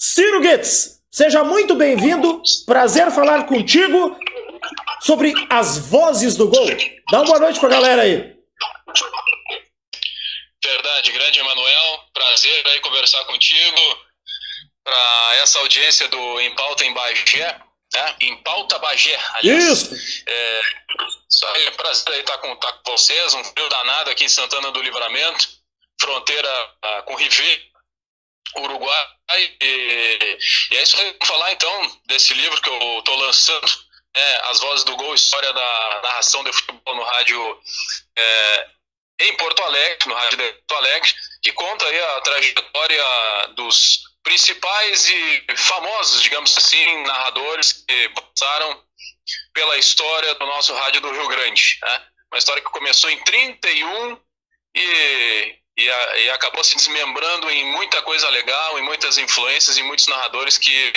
Ciro Goetz, seja muito bem-vindo, prazer falar contigo sobre as vozes do gol. Dá uma boa noite pra galera aí. Verdade, grande Emanuel, prazer aí conversar contigo, para essa audiência do Em Pauta em Bagé, né? Em Pauta Bagé, aliás. Isso! Isso aí, é prazer aí estar com vocês, um frio danado aqui em Santana do Livramento, fronteira com Ribeirão, Uruguai, e é isso aí, vamos falar então desse livro que eu estou lançando, As Vozes do Gol, História da Narração de Futebol no Rádio em Porto Alegre, no Rádio de Porto Alegre, que conta aí a trajetória dos principais e famosos, digamos assim, narradores que passaram pela história do nosso rádio do Rio Grande, né? Uma história que começou em 31 e acabou se desmembrando em muita coisa legal, em muitas influências, em muitos narradores que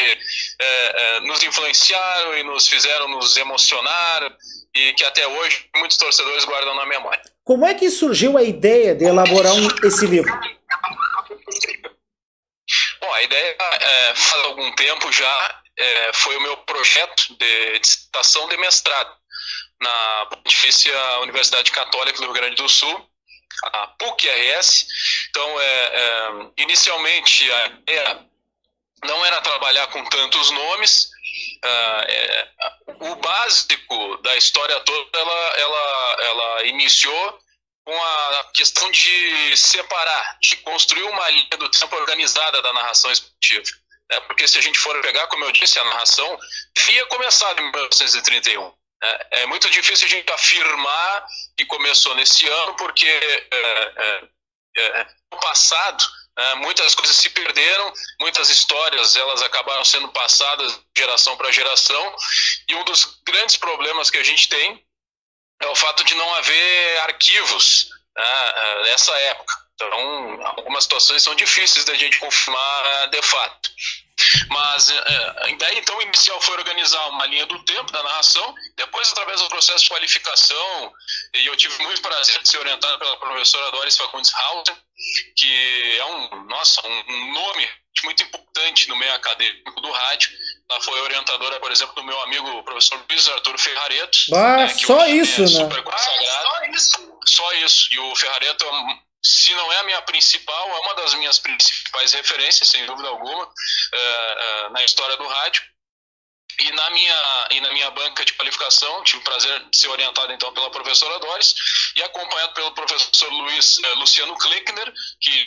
nos influenciaram e nos fizeram nos emocionar e que até hoje muitos torcedores guardam na memória. Como é que surgiu a ideia de elaborar esse livro? Bom, a ideia faz algum tempo já foi o meu projeto de dissertação de mestrado na Pontifícia Universidade Católica do Rio Grande do Sul, a PUC-RS. Então, inicialmente, a ideia não era trabalhar com tantos nomes. O básico da história toda, ela iniciou com a questão de separar, de construir uma linha do tempo organizada da narração esportiva. Porque se a gente for pegar, como eu disse, a narração havia começado em 1931. É muito difícil a gente afirmar que começou nesse ano, porque no passado muitas coisas se perderam, muitas histórias elas acabaram sendo passadas de geração para geração, e um dos grandes problemas que a gente tem é o fato de não haver arquivos nessa época. Então, algumas situações são difíceis da gente confirmar de fato. Mas a ideia então inicial foi organizar uma linha do tempo da narração, depois através do processo de qualificação, e eu tive muito prazer de ser orientado pela professora Doris Fagundes Hausen, que é um nome muito importante no meio acadêmico do rádio. Ela foi orientadora, por exemplo, do meu amigo professor Luiz Arthur Ferrareto. Só isso, né? Super consagrado. Só isso. E o Ferrareto, se não é a minha principal, é uma das minhas principais referências, sem dúvida alguma, na história do rádio. E na minha banca de qualificação, tive o prazer de ser orientado então pela professora Doris e acompanhado pelo professor Luciano Kleckner, que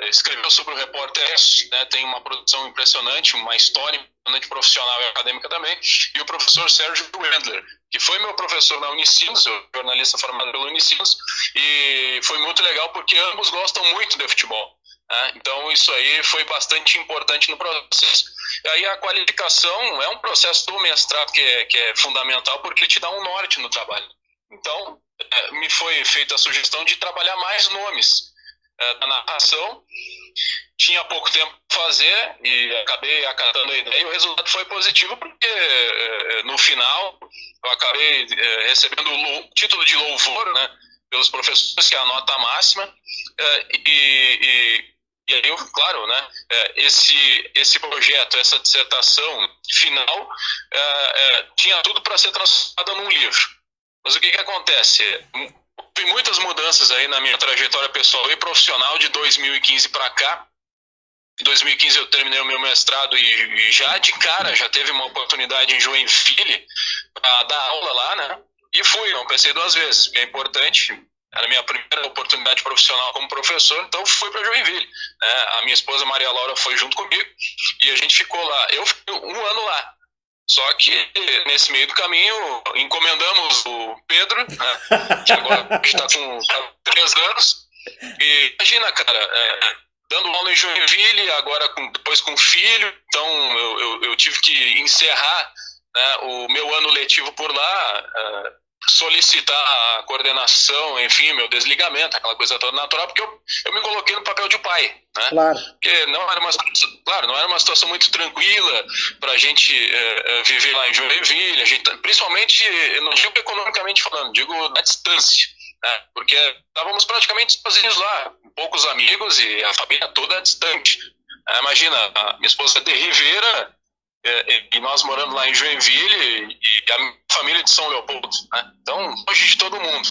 escreveu sobre o Repórter S, né, tem uma produção impressionante, uma história impressionante profissional e acadêmica também, e o professor Sérgio Wendler, que foi meu professor na Unicinos, eu jornalista formado pela Unicinos, e foi muito legal porque ambos gostam muito de futebol. Então isso aí foi bastante importante no processo. E aí a qualificação é um processo do mestrado que é fundamental, porque ele te dá um norte no trabalho. Então me foi feita a sugestão de trabalhar mais nomes da narração. Tinha pouco tempo para fazer e acabei acatando a ideia, e o resultado foi positivo porque no final eu acabei recebendo o título de louvor, né, pelos professores, que é a nota máxima, e aí, claro, né, esse projeto, essa dissertação final, tinha tudo para ser transformada num livro. Mas o que acontece? Houve muitas mudanças aí na minha trajetória pessoal e profissional de 2015 para cá. Em 2015 eu terminei o meu mestrado e já de cara já teve uma oportunidade em Joinville para dar aula lá, né? E fui, não pensei duas vezes, é importante. Era a minha primeira oportunidade profissional como professor, então fui para Joinville. A minha esposa Maria Laura foi junto comigo e a gente ficou lá. Eu fiquei um ano lá. Só que nesse meio do caminho encomendamos o Pedro, né, que agora está com 3 anos. E imagina, cara, dando aula em Joinville, agora depois com filho. Então eu tive que encerrar, né, o meu ano letivo por lá, solicitar a coordenação, enfim, meu desligamento, aquela coisa toda natural, porque eu me coloquei no papel de pai, né? Claro. Porque não era uma situação muito tranquila para a gente viver lá em Joinville, principalmente, eu não digo economicamente falando, digo na distância, né? Porque estávamos praticamente sozinhos lá, com poucos amigos e a família toda distante. Imagina, a minha esposa é de Rivera, e nós morando lá em Joinville, e a minha família de São Leopoldo, né? Então, longe de todo mundo.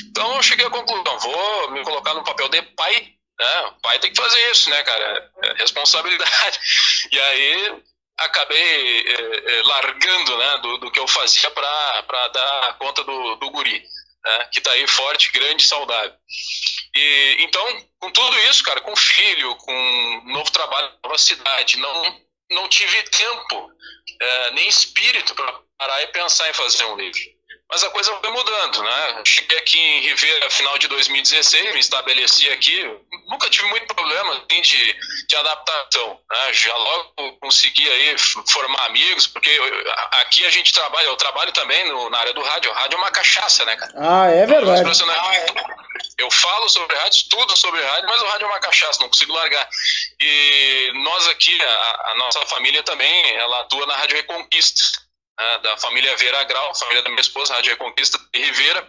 Então, eu cheguei à conclusão, vou me colocar no papel de pai, né? O pai tem que fazer isso, né, cara? É responsabilidade. E aí, acabei largando, né, do que eu fazia para dar conta do guri, né, que tá aí forte, grande, saudável. E então, com tudo isso, cara, com filho, com um novo trabalho, nova cidade, não tive tempo, nem espírito para parar e pensar em fazer um livro. Mas a coisa foi mudando, né? Cheguei aqui em Rivera final de 2016, me estabeleci aqui, nunca tive muito problema assim, de adaptação, né? Já logo consegui aí formar amigos, porque aqui a gente trabalha, eu trabalho também na área do rádio. O rádio é uma cachaça, né, cara? Ah, é verdade. Eu falo sobre rádio, estudo sobre rádio, mas o rádio é uma cachaça, não consigo largar. E nós aqui, a nossa família também, ela atua na Rádio Reconquista, né, da família Vera Grau, família da minha esposa, Rádio Reconquista de Rivera,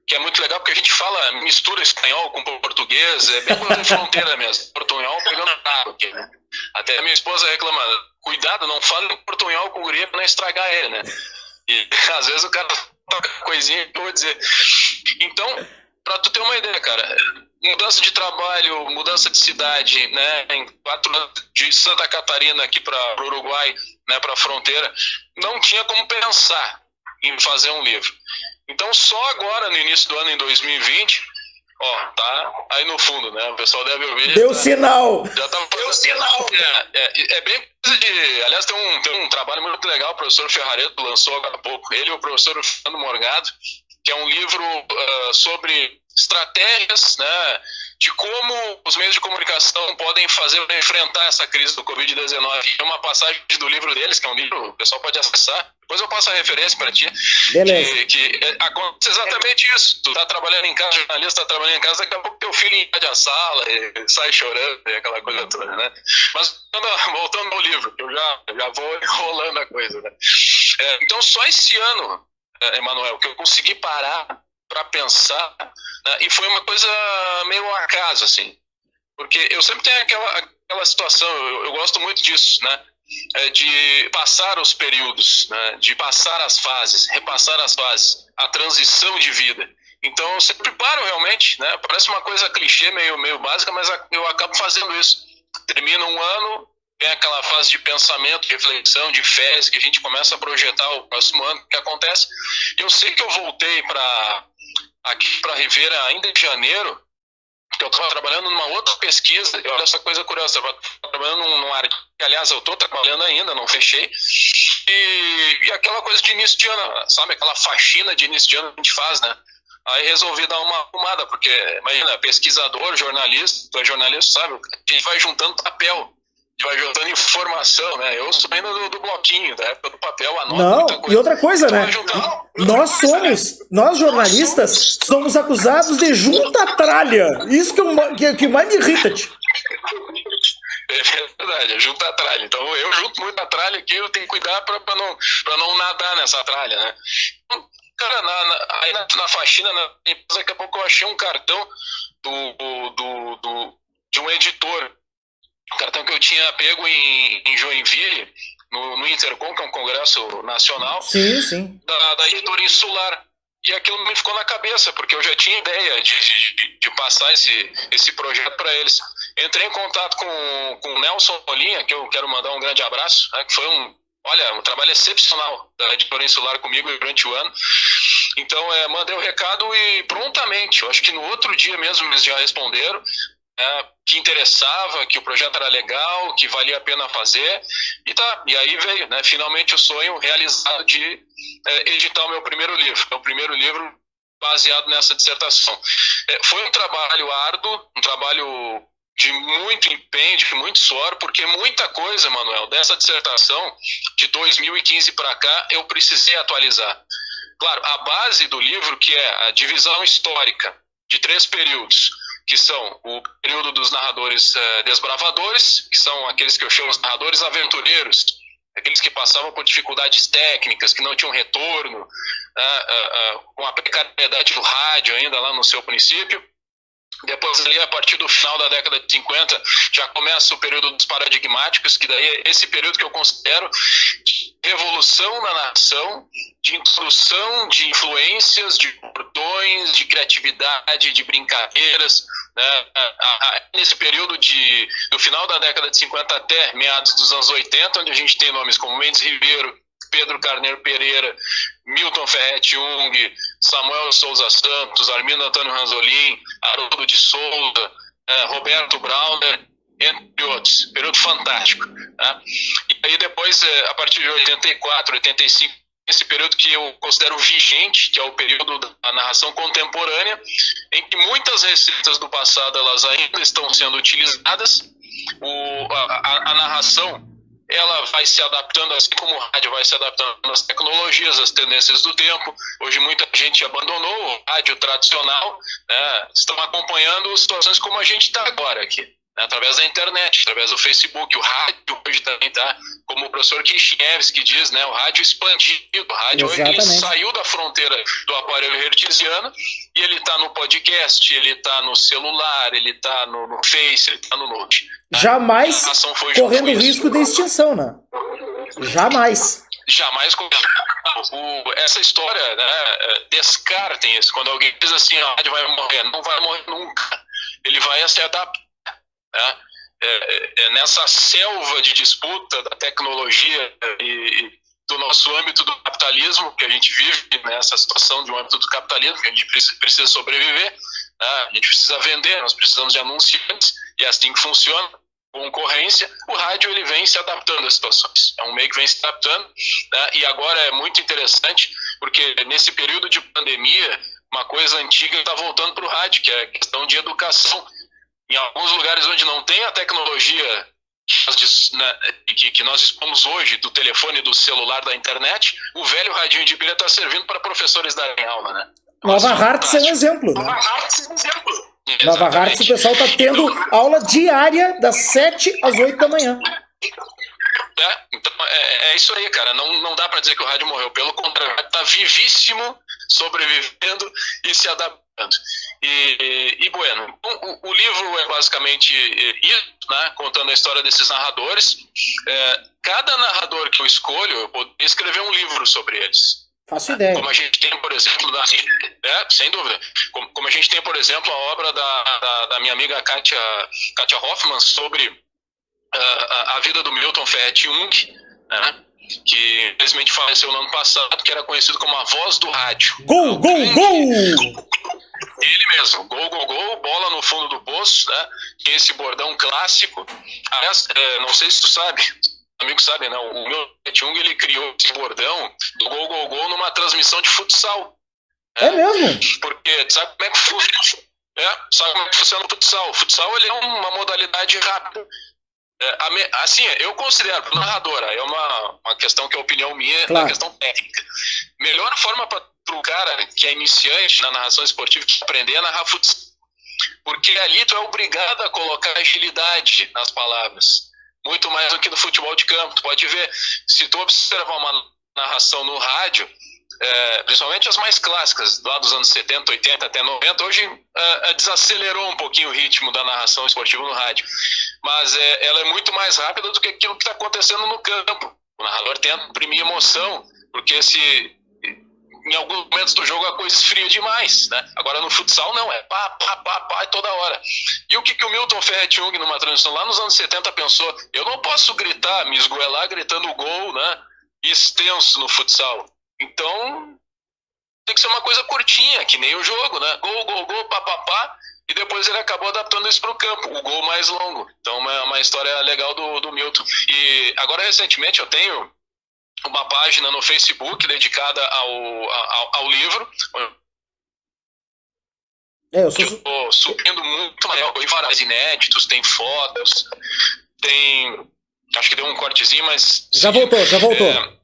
que é muito legal porque a gente fala, mistura espanhol com português, é bem coisa de fronteira mesmo, portunhol pegando água aqui, né? Até a minha esposa reclama, cuidado, não fale portunhol com o guri pra não estragar ele, né? E às vezes o cara toca coisinha que eu vou dizer. Então, pra tu ter uma ideia, cara, mudança de trabalho, mudança de cidade, né, em 4 anos de Santa Catarina aqui para o Uruguai, né, para a fronteira, não tinha como pensar em fazer um livro. Então, só agora, no início do ano, em 2020, ó, tá aí no fundo, né, o pessoal deve ouvir. Deu sinal! Já tá, deu sinal! É bem coisa de... Aliás, tem um trabalho muito legal, o professor Ferrareto lançou agora há pouco, ele e o professor Fernando Morgado, que é um livro sobre estratégias, né, de como os meios de comunicação podem fazer para enfrentar essa crise do Covid-19. É uma passagem do livro deles, que é um livro, o pessoal pode acessar. Depois eu passo a referência para ti. Beleza. Que acontece exatamente isso. Tu tá trabalhando em casa, jornalista tá trabalhando em casa, daqui a pouco teu filho invade a sala e sai chorando, e aquela coisa toda, né? Mas voltando ao livro, que eu já vou enrolando a coisa, né? Então só esse ano, Emanuel, que eu consegui parar para pensar, né, e foi uma coisa meio ao acaso, assim, porque eu sempre tenho aquela situação, eu gosto muito disso, né, de passar os períodos, né, de passar as fases, repassar as fases, a transição de vida. Então eu sempre paro realmente, né, parece uma coisa clichê, meio básica, mas eu acabo fazendo isso. Termina um ano, vem aquela fase de pensamento, de reflexão, de férias, que a gente começa a projetar o próximo ano, o que acontece. Eu sei que eu voltei aqui para Rivera ainda em janeiro, porque eu estava trabalhando numa outra pesquisa, e olha essa coisa curiosa, eu estava trabalhando num área que, aliás, eu estou trabalhando ainda, não fechei, e aquela coisa de início de ano, sabe, aquela faxina de início de ano que a gente faz, né? Aí resolvi dar uma arrumada, porque, imagina, pesquisador, jornalista, tu é jornalista, sabe, a gente vai juntando papel, vai juntando informação, né? Eu sou ainda do bloquinho, da época do papel, anoto muita coisa. E outra coisa, né? Nós jornalistas, somos acusados de junta-tralha. Isso que mais me irrita, tio. É verdade, junta a tralha. Então eu junto muito a tralha aqui, eu tenho que cuidar pra não nadar nessa tralha, né? Cara, aí na faxina, daqui a pouco eu achei um cartão de um editor. O cartão que eu tinha pego em Joinville, no Intercom, que é um congresso nacional, sim. Da editora Insular. E aquilo me ficou na cabeça, porque eu já tinha ideia de passar esse projeto para eles. Entrei em contato com o Nelson Olinha, que eu quero mandar um grande abraço, né, que foi um trabalho excepcional da editora Insular comigo durante o ano. Então, mandei o recado e prontamente, eu acho que no outro dia mesmo eles já responderam, que interessava, que o projeto era legal, que valia a pena fazer, e aí veio, né, finalmente o sonho realizado de editar o meu primeiro livro baseado nessa dissertação. Foi um trabalho árduo, um trabalho de muito empenho, de muito suor, porque muita coisa, Manuel, dessa dissertação de 2015 para cá, eu precisei atualizar. Claro, a base do livro, que é a divisão histórica de 3 períodos, que são o período dos narradores desbravadores, que são aqueles que eu chamo de narradores aventureiros, aqueles que passavam por dificuldades técnicas, que não tinham retorno, com a precariedade do rádio ainda lá no seu princípio. Depois ali, a partir do final da década de 50, já começa o período dos paradigmáticos, que daí é esse período que eu considero de revolução na narração, de introdução de influências, de bordões, de criatividade, de brincadeiras, né? Nesse período do final da década de 50 até meados dos anos 80, onde a gente tem nomes como Mendes Ribeiro, Pedro Carneiro Pereira, Milton Ferretti Jung, Samuel Souza Santos, Armindo Antônio Ranzolin, Haroldo de Souza, Roberto Brauner, entre outros. Período fantástico. Né? E aí depois, a partir de 84, 85, esse período que eu considero vigente, que é o período da narração contemporânea, em que muitas receitas do passado elas ainda estão sendo utilizadas. A narração ela vai se adaptando, assim como o rádio vai se adaptando às tecnologias, às tendências do tempo. Hoje muita gente abandonou o rádio tradicional, né? Estão acompanhando situações como a gente está agora aqui, né? Através da internet, através do Facebook. O rádio hoje também está, como o professor Kishinevski diz, né? O rádio expandido. O rádio hoje ele saiu da fronteira do aparelho hertziano e ele está no podcast, ele está no celular, ele está no Face, ele está no Note. Jamais correndo risco de extinção, né? Jamais. Jamais. Essa história, né? Descartem isso. Quando alguém diz assim, a rádio vai morrer, não vai morrer nunca. Ele vai se adaptar. Né? Nessa selva de disputa da tecnologia e do nosso âmbito do capitalismo, que a gente vive nessa situação de um âmbito do capitalismo, que a gente precisa sobreviver, né? A gente precisa vender, nós precisamos de anunciantes, e é assim que funciona. Concorrência, o rádio ele vem se adaptando às situações. É um meio que vem se adaptando, né? E agora é muito interessante, porque nesse período de pandemia, uma coisa antiga está voltando para o rádio, que é a questão de educação. Em alguns lugares onde não tem a tecnologia que nós dispomos hoje, do telefone, do celular, da internet, o velho radinho de pilha está servindo para professores darem aula, né? Nova Hartz é um exemplo. Né? Nova Hartz é um exemplo. Nova Hartz, o pessoal está tendo aula diária das 7 às 8 da manhã. Então é isso aí, cara. Não dá para dizer que o rádio morreu. Pelo contrário, está vivíssimo, sobrevivendo e se adaptando. E bueno, então, o livro é basicamente isso, né? Contando a história desses narradores. Cada narrador que eu escolho, eu poderia escrever um livro sobre eles. Faço ideia. Como a gente tem, por exemplo, sem dúvida, como a gente tem, por exemplo, a obra da minha amiga Kátia Hoffmann sobre a vida do Milton Ferretti Jung, né, que infelizmente faleceu no ano passado, que era conhecido como a voz do rádio. Gol, gol, gol! Ele mesmo, gol, gol, gol, bola no fundo do poço, né? Tem esse bordão clássico. Aliás, não sei se tu sabe, amigo sabe, né? O Milton Jung, ele criou esse bordão do gol, gol, gol numa transmissão de futsal. É mesmo? Porque sabe como é que funciona? Sabe como é que funciona o futsal? O futsal ele é uma modalidade rápida. Assim, eu considero, pro narrador, é uma questão que é opinião minha, claro. Uma questão técnica. Melhor forma para o cara que é iniciante na narração esportiva que aprender a narrar futsal. Porque ali tu é obrigado a colocar agilidade nas palavras. Muito mais do que no futebol de campo. Tu pode ver, se tu observar uma narração no rádio, principalmente as mais clássicas, lá dos anos 70, 80 até 90, hoje desacelerou um pouquinho o ritmo da narração esportiva no rádio. Mas ela é muito mais rápida do que aquilo que está acontecendo no campo. O narrador tenta imprimir emoção, porque em alguns momentos do jogo a coisa esfria demais, né? Agora no futsal não, é pá, pá, pá, pá, toda hora. E o que o Milton Ferretti Jung, numa transmissão lá nos anos 70, pensou? Eu não posso gritar, me esgoelar gritando gol, né? Extenso no futsal. Então tem que ser uma coisa curtinha, que nem o jogo, né? Gol, gol, gol, pá, pá, pá. E depois ele acabou adaptando isso para o campo, o gol mais longo. Então é uma história legal do Milton. E agora recentemente eu tenho uma página no Facebook dedicada ao livro. Eu estou subindo muito maior, tem vários inéditos, tem fotos, tem... Acho que deu um cortezinho, mas... Já voltou.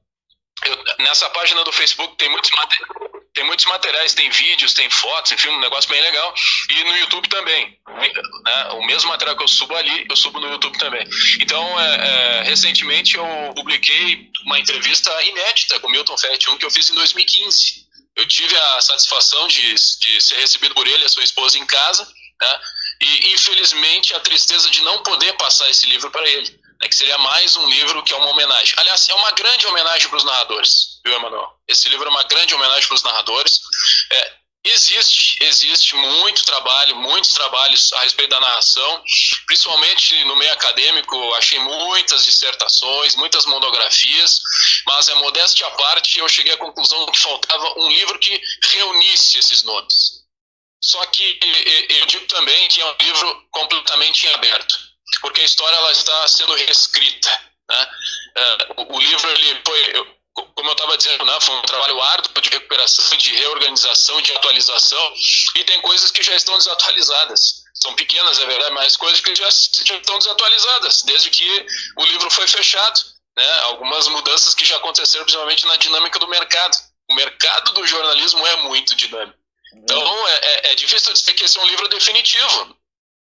Nessa página do Facebook tem muitos materiais, tem vídeos, tem fotos, enfim, um negócio bem legal. E no YouTube também, né? O mesmo material que eu subo ali, eu subo no YouTube também. Então, recentemente eu publiquei uma entrevista inédita com o Milton Ferretti Jung, que eu fiz em 2015. Eu tive a satisfação de ser recebido por ele e a sua esposa em casa, né? E, infelizmente, a tristeza de não poder passar esse livro para ele, né? Que seria mais um livro que é uma homenagem. Aliás, é uma grande homenagem para os narradores, viu, Emanuel? Esse livro é uma grande homenagem para os narradores. Existe muitos trabalhos a respeito da narração, principalmente no meio acadêmico. Achei muitas dissertações, muitas monografias, mas modéstia à parte, eu cheguei à conclusão que faltava um livro que reunisse esses nomes. Só que eu digo também que é um livro completamente em aberto, porque a história ela está sendo reescrita, né? O livro, ele foi, como eu estava dizendo, né, foi um trabalho árduo de recuperação, de reorganização, de atualização, e tem coisas que já estão desatualizadas. São pequenas, é verdade, mas coisas que já estão desatualizadas, desde que o livro foi fechado, né? Algumas mudanças que já aconteceram, principalmente na dinâmica do mercado. O mercado do jornalismo é muito dinâmico. Então, é difícil dizer que esse é um livro definitivo.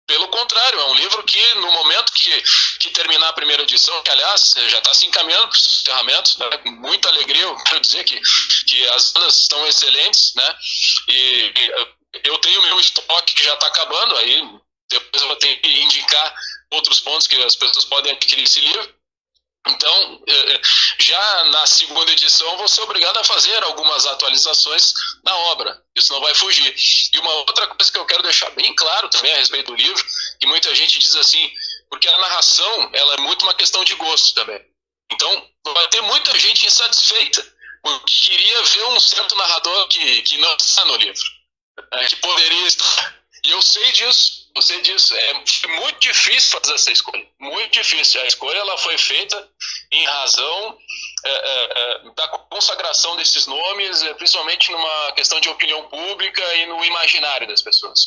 Pelo contrário, é um livro que, no momento que terminar a primeira edição, que, aliás, já está se encaminhando para os encerramentos, né? Com muita alegria, eu quero dizer que as vendas estão excelentes, né? E eu tenho meu estoque que já está acabando, aí depois eu vou ter que indicar outros pontos que as pessoas podem adquirir esse livro. Então, já na segunda edição, vou ser obrigado a fazer algumas atualizações na obra. Isso não vai fugir. E uma outra coisa que eu quero deixar bem claro também a respeito do livro, que muita gente diz assim, porque a narração ela é muito uma questão de gosto também. Então, vai ter muita gente insatisfeita, porque queria ver um certo narrador que não está no livro, que poderia estar. E eu sei disso. É muito difícil fazer essa escolha, muito difícil. A escolha ela foi feita em razão da consagração desses nomes, principalmente numa questão de opinião pública e no imaginário das pessoas,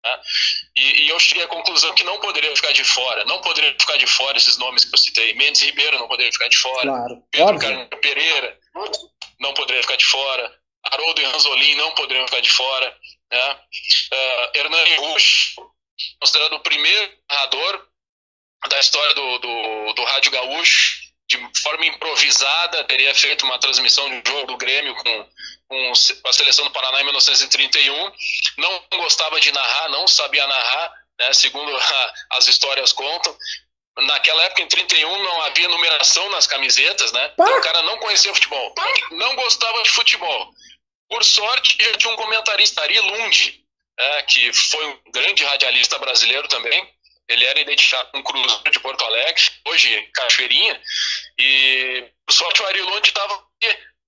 né? E eu cheguei à conclusão que não poderia ficar de fora esses nomes que eu citei. Mendes Ribeiro não poderia ficar de fora, claro, Pedro Carneiro Pereira não poderia ficar de fora, Haroldo e Ranzolin não poderiam ficar de fora, né? Hernani Rusch, considerado o primeiro narrador da história do Rádio Gaúcho, de forma improvisada, teria feito uma transmissão de um jogo do Grêmio com a seleção do Paraná em 1931, não gostava de narrar, não sabia narrar, né, segundo as histórias contam. Naquela época, em 31, não havia numeração nas camisetas, né? Então, o cara não conhecia futebol, não gostava de futebol. Por sorte, já tinha um comentarista, Ari Lund, que foi um grande radialista brasileiro também. Ele era identificado com o Cruzeiro de Porto Alegre, hoje Cachoeirinha, e por sorte o Ari Lund estava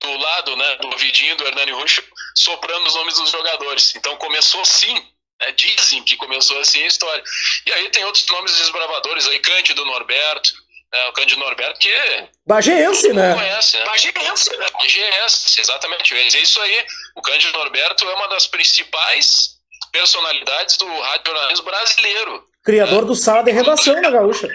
do lado, né, do ouvidinho do Hernani Rusch, soprando os nomes dos jogadores. Então começou assim, né, dizem que começou assim a história. E aí tem outros nomes desbravadores aí, Cândido Norberto, o Cândido Norberto, que bagéense, né? Conhece, né? Bagéense, exatamente. É isso aí. O Cândido Norberto é uma das principais personalidades do radiojornalismo brasileiro. Criador do Sala de Redação na Gaúcha.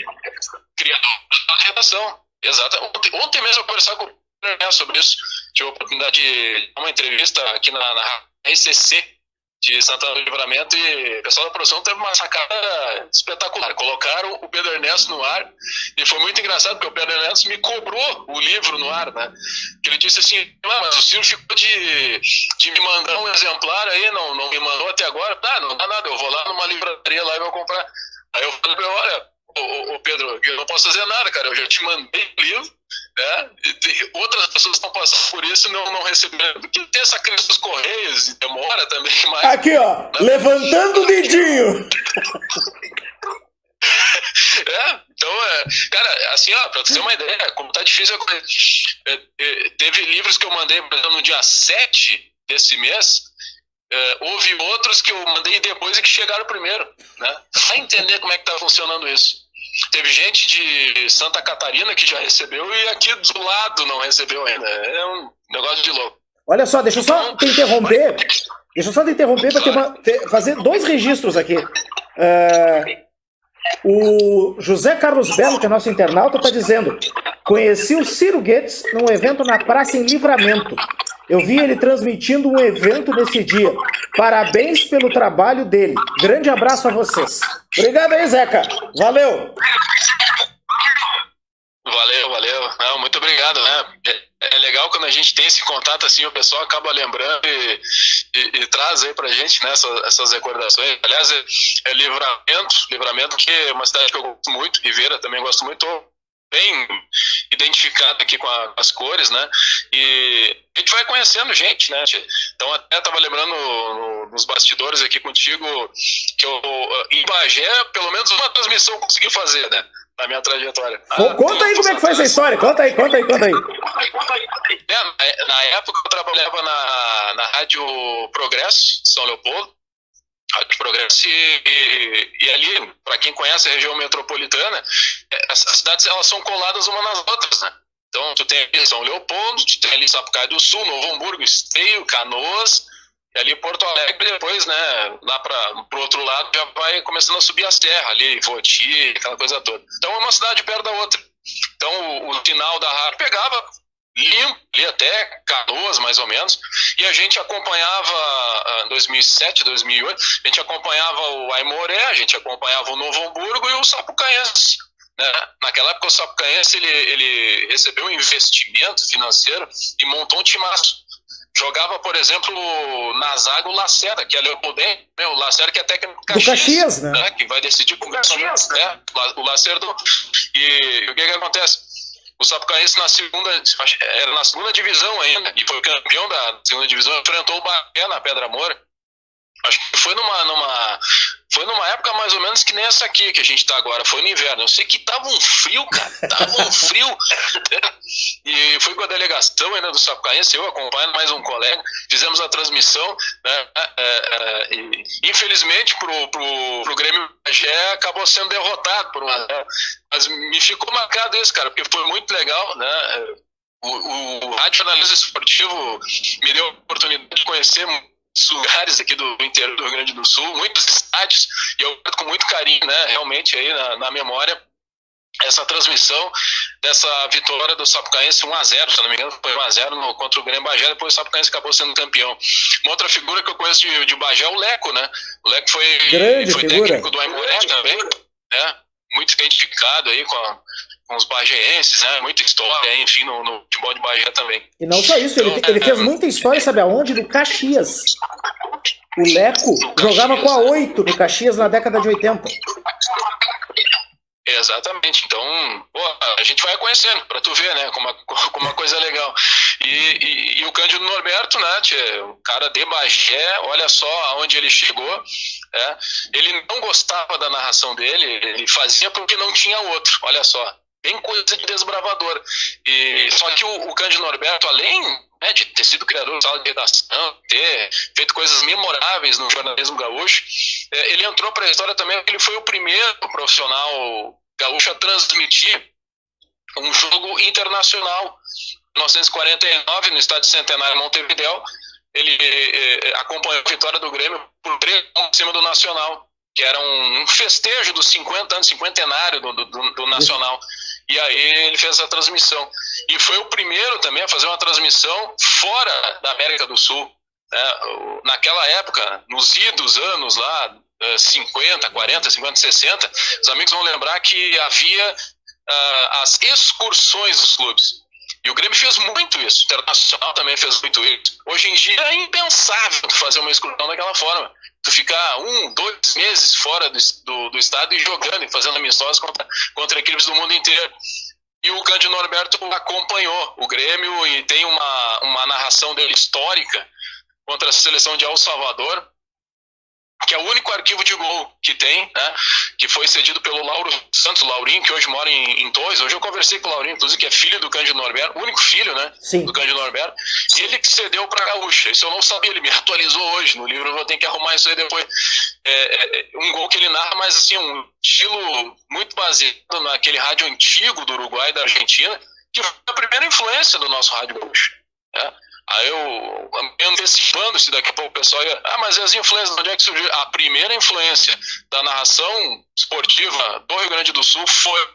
Criador do Sala de Redação, exato. Ontem mesmo eu conversava com o Pedro sobre isso. Tive a oportunidade de dar uma entrevista aqui na RCC de Santana do Livramento, e o pessoal da produção teve uma sacada espetacular. Colocaram o Pedro Ernesto no ar, e foi muito engraçado, porque o Pedro Ernesto me cobrou o livro no ar, né? Que ele disse assim, mas o senhor ficou de me mandar um exemplar aí, não me mandou até agora. Não dá nada, eu vou lá numa livraria lá e vou comprar. Aí eu falei pra ele, olha, ô Pedro, eu não posso fazer nada, cara, eu já te mandei o livro, né? E outras pessoas estão passando por isso e não receberam, porque tem essa crise dos Correios e demora também, mas... Aqui, ó, né? Levantando o dedinho! Então, cara, assim, ó, pra tu ter uma ideia, como tá difícil a coisa. Teve livros que eu mandei, por exemplo, no dia 7 desse mês, houve outros que eu mandei depois e que chegaram primeiro, né? Vai entender como é que tá funcionando isso. Teve gente de Santa Catarina que já recebeu e aqui do lado não recebeu ainda. É um negócio de louco. Olha só, deixa eu só te interromper. Para fazer dois registros aqui. O José Carlos Belo, que é nosso internauta, está dizendo: conheci o Ciro Guedes num evento na praça em Livramento. Eu vi ele transmitindo um evento nesse dia. Parabéns pelo trabalho dele. Grande abraço a vocês. Obrigado aí, Zeca. Valeu. Valeu. Não, muito obrigado, né? é legal quando a gente tem esse contato assim, o pessoal acaba lembrando e traz aí pra gente, né, essas recordações. Aliás, Livramento que é uma cidade que eu gosto muito, Rivera também gosto muito, bem identificado aqui com as cores, né, e a gente vai conhecendo gente, né, então até estava lembrando nos bastidores aqui contigo que eu, em Bagé, pelo menos uma transmissão eu consegui fazer, né, na minha trajetória. Conta aí como é que foi essa história, conta aí. Na época eu trabalhava na Rádio Progresso, São Leopoldo, Rádio Progresso, e ali, para quem conhece a região metropolitana, as cidades elas são coladas umas nas outras, né? Então tu tem ali São Leopoldo, tu tem ali Sapucaí do Sul, Novo Hamburgo, Esteio, Canoas, e ali Porto Alegre, depois, né, lá pro outro lado já vai começando a subir as terras, ali Voti, aquela coisa toda. Então é uma cidade perto da outra. Então o final da rádio pegava limpo, ali até Canoas, mais ou menos, e a gente acompanhava, em 2007, 2008, a gente acompanhava o Aimoré, a gente acompanhava o Novo Hamburgo e o Sapucaense. Né? Naquela época o Sapucaense ele recebeu um investimento financeiro e montou um timaço. Jogava, por exemplo, na zaga o Lacerda, que é Leopoldense, né? O Lacerda que é técnico do Caxias, né? Que vai decidir com o Caxias, né? O Lacerda. E o que acontece? O Sapucaense era na segunda divisão ainda, e foi campeão da segunda divisão, enfrentou o Bagé na Pedra Moura. Acho que foi numa época mais ou menos que nem essa aqui que a gente tá agora, foi no inverno. Eu sei que tava um frio, cara, E fui com a delegação ainda do Sapucaense, eu acompanhando mais um colega, fizemos a transmissão, né? E infelizmente pro Grêmio Bagé acabou sendo derrotado por 1-0. Mas me ficou marcado isso, cara, porque foi muito legal, né? O Rádio Jornalismo Esportivo me deu a oportunidade de conhecer lugares aqui do interior do Rio Grande do Sul, muitos estádios, e eu guardo com muito carinho, né, realmente aí na memória, essa transmissão dessa vitória do Sapucaense 1-0, se não me engano, foi 1-0 contra o Grêmio Bagé, depois o Sapucaense acabou sendo campeão. Uma outra figura que eu conheço de Bagé é o Leco, né? O Leco foi técnico do Aimoré também, né? Muito identificado aí com os bagéenses, né? Muita história, enfim, no futebol de Bagé também. E não só isso, ele fez muita história, sabe aonde? No Caxias. O Leco jogava com a 8 no Caxias na década de 80. Exatamente, então a gente vai conhecendo pra tu ver, né, como uma coisa legal. E o Cândido Norberto, né, um cara de Bagé, olha só aonde ele chegou, né? Ele não gostava da narração dele, ele fazia porque não tinha outro, olha só, bem coisa de desbravador. Só que o Cândido Norberto, além, né, de ter sido criador de sala de redação, ter feito coisas memoráveis no jornalismo gaúcho, ele entrou para a história também porque ele foi o primeiro profissional gaúcho a transmitir um jogo internacional. Em 1949, no estádio Centenário Montevidéu, ele acompanhou a vitória do Grêmio por 3 pontos em cima do Nacional, que era um festejo dos 50 anos, cinquentenário do Nacional. E aí ele fez essa transmissão. E foi o primeiro também a fazer uma transmissão fora da América do Sul. Né? Naquela época, nos idos anos lá, 50, 40, 50, 60, os amigos vão lembrar que havia as excursões dos clubes. E o Grêmio fez muito isso, o Internacional também fez muito isso. Hoje em dia é impensável tu fazer uma excursão daquela forma. Tu ficar 1, 2 meses fora do estado e jogando e fazendo amistosos contra equipes do mundo inteiro. E o Cândido Norberto acompanhou o Grêmio e tem uma narração dele histórica contra a seleção de El Salvador, que é o único arquivo de gol que tem, né, que foi cedido pelo Lauro Santos, Laurinho, que hoje mora em Torres. Hoje eu conversei com o Laurinho, inclusive, que é filho do Cândido Norberto, o único filho, né, do Cândido Norberto, e ele que cedeu para a Gaúcha. Isso eu não sabia, ele me atualizou hoje no livro, eu vou ter que arrumar isso aí depois. Um gol que ele narra, mas assim, um estilo muito baseado naquele rádio antigo do Uruguai e da Argentina, que foi a primeira influência do nosso rádio gaúcho, né? Aí eu antecipando se daqui a pouco o pessoal ia, mas as influências, onde é que surgiu? A primeira influência da narração esportiva do Rio Grande do Sul foi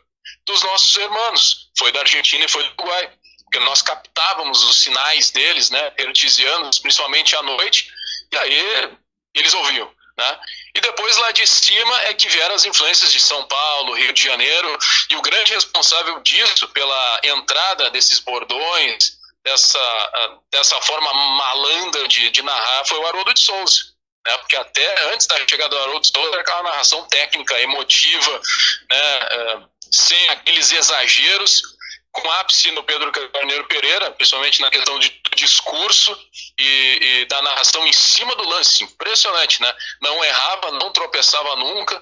dos nossos irmãos, foi da Argentina e foi do Uruguai, porque nós captávamos os sinais deles, né, hertzianos, principalmente à noite, e aí eles ouviam, né? E depois lá de cima é que vieram as influências de São Paulo, Rio de Janeiro, e o grande responsável disso, pela entrada desses bordões, dessa forma malandra de narrar foi o Haroldo de Souza, né? Porque até antes da chegada do Haroldo de Souza era aquela narração técnica, emotiva, né? Sem aqueles exageros, com ápice no Pedro Carneiro Pereira, principalmente na questão de discurso e da narração em cima do lance. Impressionante, né? Não errava, não tropeçava nunca.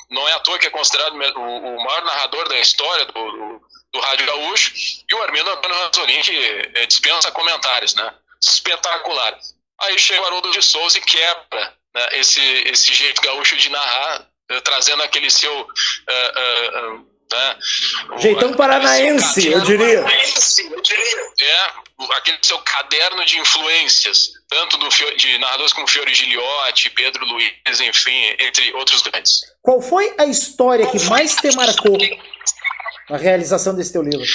Não é à toa que é considerado o maior narrador da história do Rádio Gaúcho, e o Armindo Antônio Ranzolin, que dispensa comentários, né? Espetacular. Aí chega o Haroldo de Souza e quebra, né, esse jeito gaúcho de narrar, trazendo aquele seu... né, jeitão paranaense, eu diria. Aquele seu caderno de influências, tanto de narradores como Fiore Giliotti, Pedro Luiz, enfim, entre outros grandes. Qual foi a história que mais te marcou na realização desse teu livro?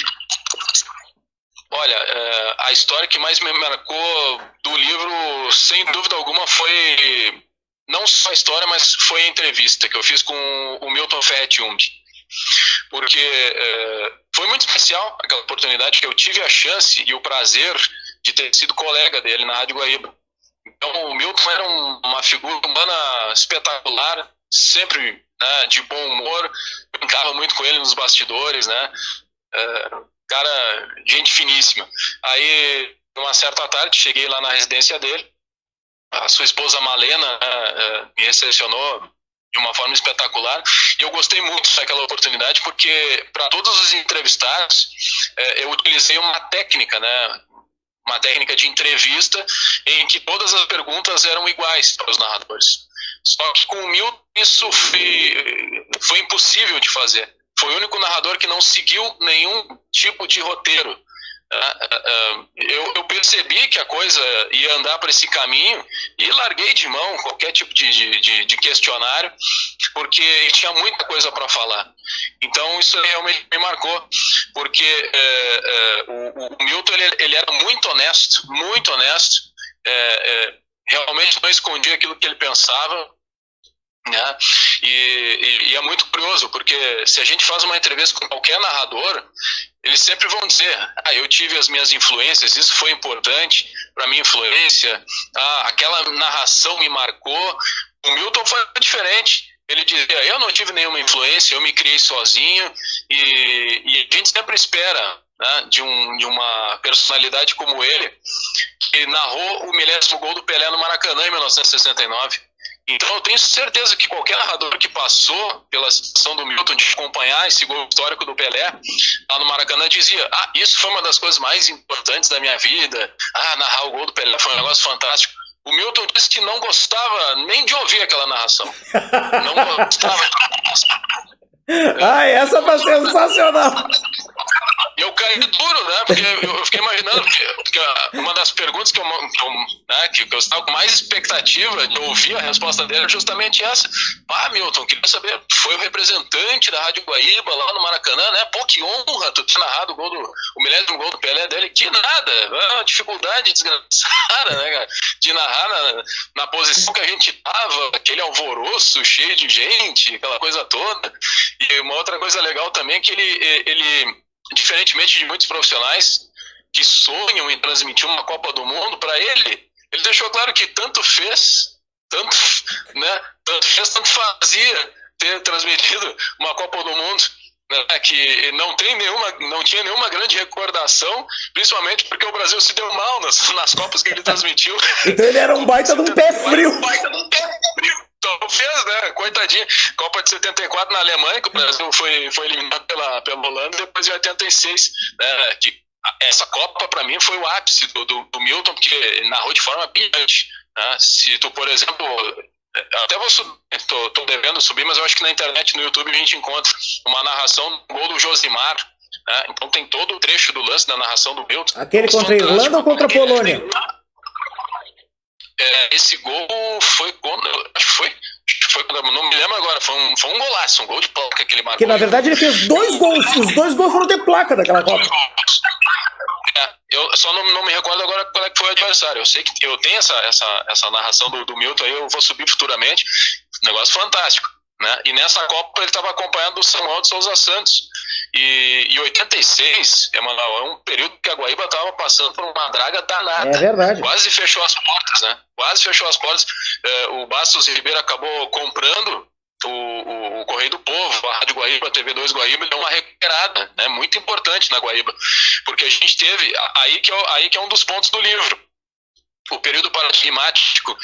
Olha, a história que mais me marcou do livro, sem dúvida alguma, foi não só a história, mas foi a entrevista que eu fiz com o Milton Ferretti-Jung. Porque foi muito especial aquela oportunidade, que eu tive a chance e o prazer de ter sido colega dele na Rádio Guaíba. Então o Milton era uma figura humana espetacular, sempre, né, de bom humor, brincava muito com ele nos bastidores, né? Cara, gente finíssima. Aí, numa certa tarde, cheguei lá na residência dele, a sua esposa Malena me recepcionou de uma forma espetacular, e eu gostei muito daquela oportunidade, porque para todos os entrevistados eu utilizei uma técnica, né, uma técnica de entrevista em que todas as perguntas eram iguais para os narradores. Só que com o Milton isso foi impossível de fazer. Foi o único narrador que não seguiu nenhum tipo de roteiro. Eu percebi que a coisa ia andar para esse caminho e larguei de mão qualquer tipo de questionário, porque tinha muita coisa para falar. Então isso realmente me marcou, porque o Milton ele era muito honesto, realmente não escondia aquilo que ele pensava, né? E é muito curioso, porque se a gente faz uma entrevista com qualquer narrador, eles sempre vão dizer: eu tive as minhas influências, isso foi importante para minha influência, aquela narração me marcou. O Milton foi diferente. Ele dizia: eu não tive nenhuma influência, eu me criei sozinho, e a gente sempre espera, né, de uma personalidade como ele, que narrou o milésimo gol do Pelé no Maracanã em 1969. Então eu tenho certeza que qualquer narrador que passou pela situação do Milton de acompanhar esse gol histórico do Pelé lá no Maracanã dizia: isso foi uma das coisas mais importantes da minha vida, narrar o gol do Pelé foi um negócio fantástico. O Milton disse que não gostava nem de ouvir aquela narração. Não gostava. Essa tá sensacional. Eu caí duro, né? Porque eu fiquei imaginando, porque uma das perguntas que eu estava com mais expectativa de ouvir a resposta dele era justamente essa. Milton, queria saber, foi o representante da Rádio Guaíba lá no Maracanã, né? Pô, que honra tu ter narrado o milésimo gol do Pelé dele. Que nada, uma dificuldade desgraçada, né, cara? De narrar na posição que a gente tava, aquele alvoroço cheio de gente, aquela coisa toda. E uma outra coisa legal também é que ele diferentemente de muitos profissionais que sonham em transmitir uma Copa do Mundo, para ele deixou claro que tanto fazia ter transmitido uma Copa do Mundo, né, que não tinha nenhuma grande recordação, principalmente porque o Brasil se deu mal nas Copas que ele transmitiu. Então ele era um baita de um pé frio. Então fez, né? Coitadinho. Copa de 74 na Alemanha, que o Brasil foi eliminado pela Holanda, depois de 86, né? Que essa Copa, para mim, foi o ápice do Milton, porque narrou de forma brilhante, né? Se tu, por exemplo, até vou subir, tô devendo subir, mas eu acho que na internet, no YouTube, a gente encontra uma narração do gol do Josimar, né? Então tem todo o trecho do lance da narração do Milton. Aquele contra a Irlanda ou contra a Polônia? Esse gol foi quando, não me lembro agora, foi um golaço, um gol de placa que ele marcou. Que na verdade ele fez 2 gols, os 2 gols foram de placa daquela Copa. Eu só não me recordo agora qual é que foi o adversário. Eu sei que eu tenho essa narração do Milton aí, eu vou subir futuramente, negócio fantástico, né? E nessa Copa ele estava acompanhado do Samuel de Souza Santos, E 86, Emanuel, é um período que a Guaíba estava passando por uma draga danada. É verdade. Quase fechou as portas, né? Quase fechou as portas. O Bastos Ribeiro acabou comprando o Correio do Povo, a Rádio Guaíba, a TV2 Guaíba, deu uma recuperada, né? Muito importante na Guaíba. Porque a gente teve, aí que é um dos pontos do livro. O período paradigmático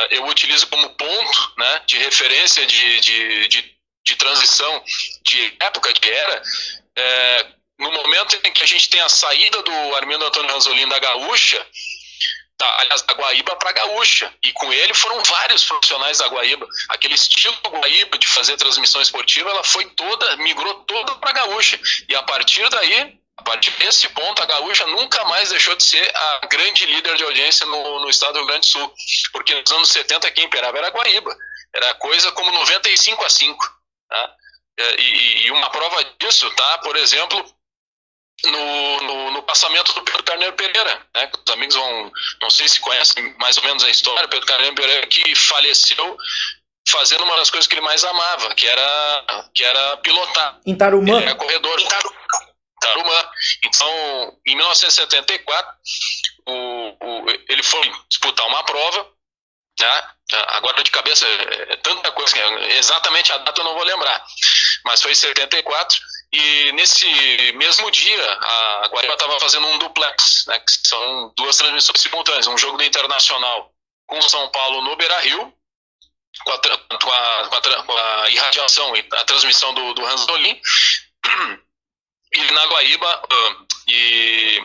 eu utilizo como ponto, né, de referência de transição, de época, de era, no momento em que a gente tem a saída do Armindo Antônio Ranzolin da Gaúcha, aliás, da Guaíba para a Gaúcha, e com ele foram vários profissionais da Guaíba. Aquele estilo Guaíba de fazer transmissão esportiva, ela migrou toda para a Gaúcha, e a partir desse ponto, a Gaúcha nunca mais deixou de ser a grande líder de audiência no estado do Rio Grande do Sul, porque nos anos 70 quem imperava era a Guaíba, era coisa como 95-5, tá? E uma prova disso, tá? Por exemplo, no passamento do Pedro Carneiro Pereira, né? Os amigos não sei se conhecem mais ou menos a história. Pedro Carneiro Pereira, que faleceu fazendo uma das coisas que ele mais amava, que era pilotar. Em Tarumã. Ele era corredor. Tarumã. Então, em 1974, ele foi disputar uma prova, né? Agora de cabeça é tanta coisa, exatamente a data eu não vou lembrar, mas foi em 74, e nesse mesmo dia a Guaíba estava fazendo um duplex, né? Que são duas transmissões simultâneas, um jogo do Internacional com São Paulo no Beira-Rio, com a irradiação e a transmissão do Ranzolin, e na Guaíba e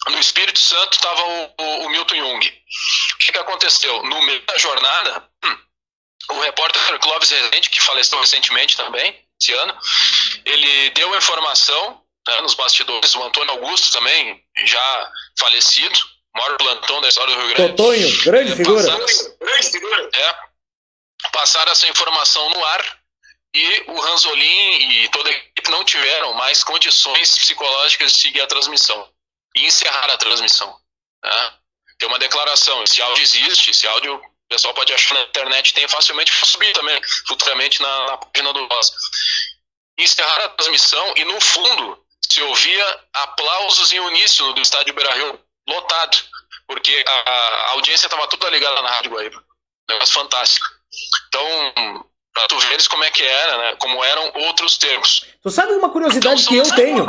no Espírito Santo estava o Milton Jung. O que aconteceu? No meio da jornada, o repórter Clóvis Rezende, que faleceu recentemente também, esse ano, ele deu a informação, né, nos bastidores. O Antônio Augusto também, já falecido, maior plantão da história do Rio Grande. Totonho, grande figura. Passaram essa informação no ar, e o Ranzolin e toda a equipe não tiveram mais condições psicológicas de seguir a transmissão e encerrar a transmissão, né? Tem uma declaração, esse áudio existe, esse áudio o pessoal pode achar na internet, tem facilmente, vou subir também futuramente na página do Voz. Encerrar a transmissão, e no fundo se ouvia aplausos em uníssono do estádio Beira-Rio lotado, porque a audiência estava toda ligada na Rádio Guaíba. Negócio fantástico. Então, para tu veres como é que era, né? Como eram outros termos. Tu sabe uma curiosidade que eu tenho?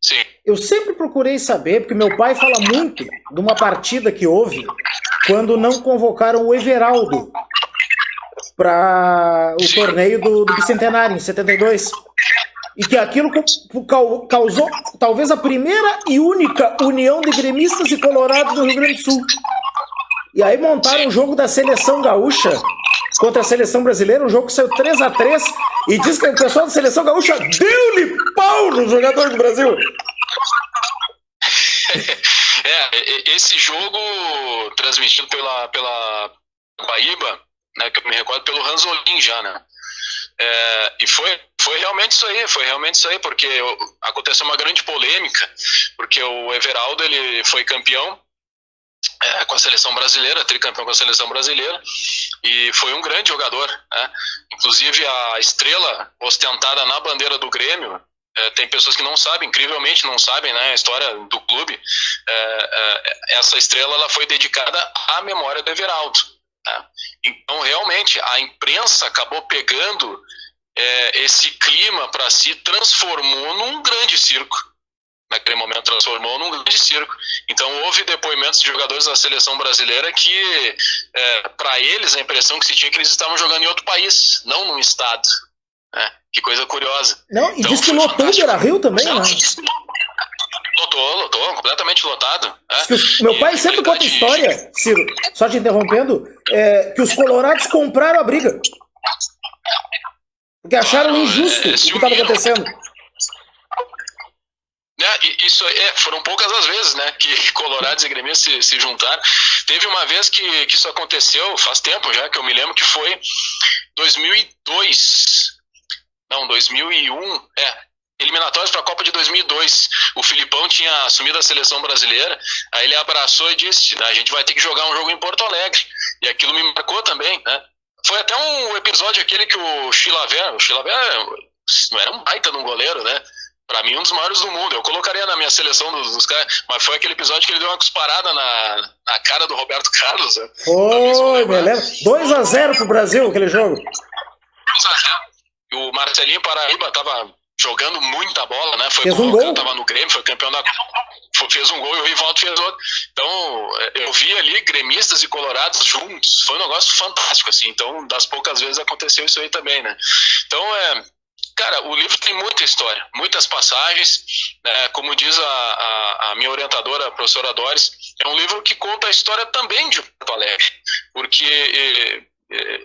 Sim. Eu sempre procurei saber, porque meu pai fala muito de uma partida que houve quando não convocaram o Everaldo para o torneio do Bicentenário, em 72. E que aquilo causou talvez a primeira e única união de gremistas e colorados do Rio Grande do Sul. E aí montaram o jogo da seleção gaúcha contra a seleção brasileira, um jogo que saiu 3-3, e diz que o pessoal da seleção gaúcha deu-lhe pau no jogador do Brasil. Esse jogo transmitido pela Guaíba, né, que eu me recordo, pelo Ranzolin já, né? E foi realmente isso aí, porque aconteceu uma grande polêmica, porque o Everaldo, ele foi campeão com a seleção brasileira, tricampeão com a seleção brasileira, e foi um grande jogador, né? Inclusive a estrela ostentada na bandeira do Grêmio, tem pessoas que não sabem, incrivelmente não sabem, né, a história do clube. Essa estrela, ela foi dedicada à memória do Everaldo, né? Então realmente a imprensa acabou pegando esse clima para si, transformou num grande circo. Naquele momento transformou num grande circo. Então houve depoimentos de jogadores da seleção brasileira que, para eles, a impressão que se tinha é que eles estavam jogando em outro país, não num estado. Que coisa curiosa. Não, e então, diz que lotou o Beira-Rio também, né? Lotou, completamente lotado. Meu pai sempre conta história, Ciro, só te interrompendo, que os colorados compraram a briga. Porque acharam injusto o que estava acontecendo. Isso foram poucas as vezes, né, que colorados e gremistas se juntaram. Teve uma vez que isso aconteceu, faz tempo já, que eu me lembro que foi 2001, eliminatórios para a Copa de 2002. O Filipão tinha assumido a seleção brasileira, aí ele abraçou e disse, a gente vai ter que jogar um jogo em Porto Alegre, e aquilo me marcou também, né. Foi até um episódio aquele que o Chilaver não era um baita de um goleiro, né? Pra mim, um dos maiores do mundo. Eu colocaria na minha seleção dos caras, mas foi aquele episódio que ele deu uma cusparada na cara do Roberto Carlos. Né? Foi, me lembro. 2-0 pro Brasil, aquele jogo. 2-0. O Marcelinho Paraíba tava jogando muita bola, né? Fez um gol. Tava no Grêmio, foi campeão da fez um gol e o Rivaldo fez outro. Então, eu vi ali gremistas e colorados juntos. Foi um negócio fantástico, assim. Então, das poucas vezes aconteceu isso aí também, né? Então, cara, o livro tem muita história, muitas passagens, né? Como diz a minha orientadora, a professora Doris, é um livro que conta a história também de Porto Alegre, porque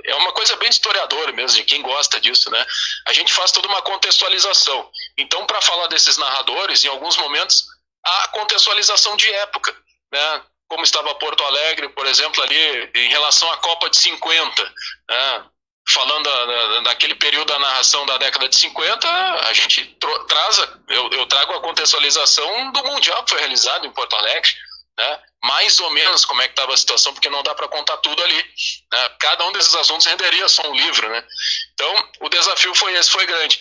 é uma coisa bem historiadora mesmo, de quem gosta disso, né? A gente faz toda uma contextualização. Então, para falar desses narradores, em alguns momentos, há contextualização de época, né? Como estava Porto Alegre, por exemplo, ali em relação à Copa de 50, né? Falando daquele período da narração da década de 50, a gente eu trago a contextualização do Mundial que foi realizado em Porto Alegre, né? Mais ou menos como é que estava a situação, porque não dá para contar tudo ali, né? Cada um desses assuntos renderia só um livro, né? Então, o desafio foi esse, foi grande.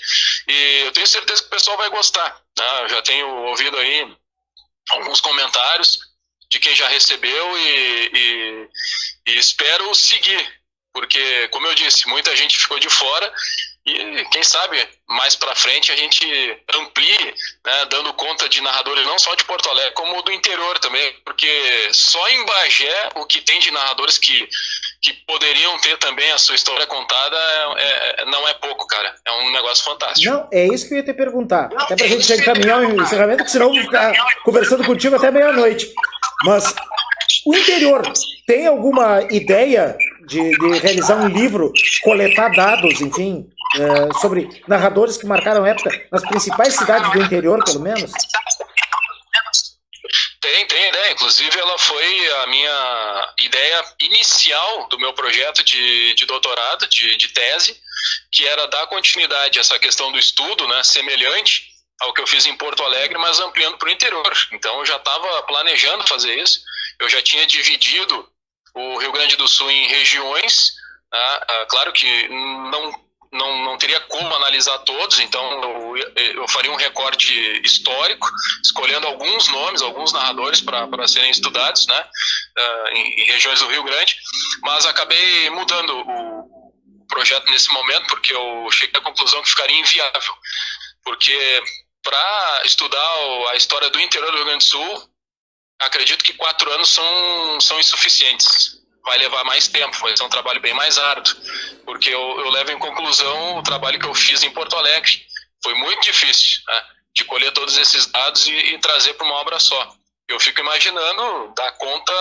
E eu tenho certeza que o pessoal vai gostar, né? Eu já tenho ouvido aí alguns comentários de quem já recebeu e espero seguir. Porque, como eu disse, muita gente ficou de fora e, quem sabe, mais para frente a gente amplie, né, dando conta de narradores não só de Porto Alegre, como do interior também. Porque só em Bagé, o que tem de narradores que poderiam ter também a sua história contada não é pouco, cara. É um negócio fantástico. Não, é isso que eu ia te perguntar. Até pra gente já encaminhar o encerramento, que senão eu vou ficar conversando contigo até meia-noite. Mas o interior tem alguma ideia de realizar um livro, coletar dados, enfim, sobre narradores que marcaram época nas principais cidades do interior, pelo menos? Tem ideia. Inclusive, ela foi a minha ideia inicial do meu projeto de doutorado, de tese, que era dar continuidade a essa questão do estudo, né, semelhante ao que eu fiz em Porto Alegre, mas ampliando para o interior. Então, eu já estava planejando fazer isso. Eu já tinha dividido o Rio Grande do Sul em regiões, né? Claro que não teria como analisar todos, então eu faria um recorte histórico, escolhendo alguns nomes, alguns narradores para serem estudados, né? Em regiões do Rio Grande, mas acabei mudando o projeto nesse momento, porque eu cheguei à conclusão que ficaria inviável, porque para estudar a história do interior do Rio Grande do Sul, acredito que 4 anos são insuficientes. Vai levar mais tempo, vai ser um trabalho bem mais árduo, porque eu levo em conclusão o trabalho que eu fiz em Porto Alegre. Foi muito difícil, né, de colher todos esses dados e trazer para uma obra só. Eu fico imaginando dar conta,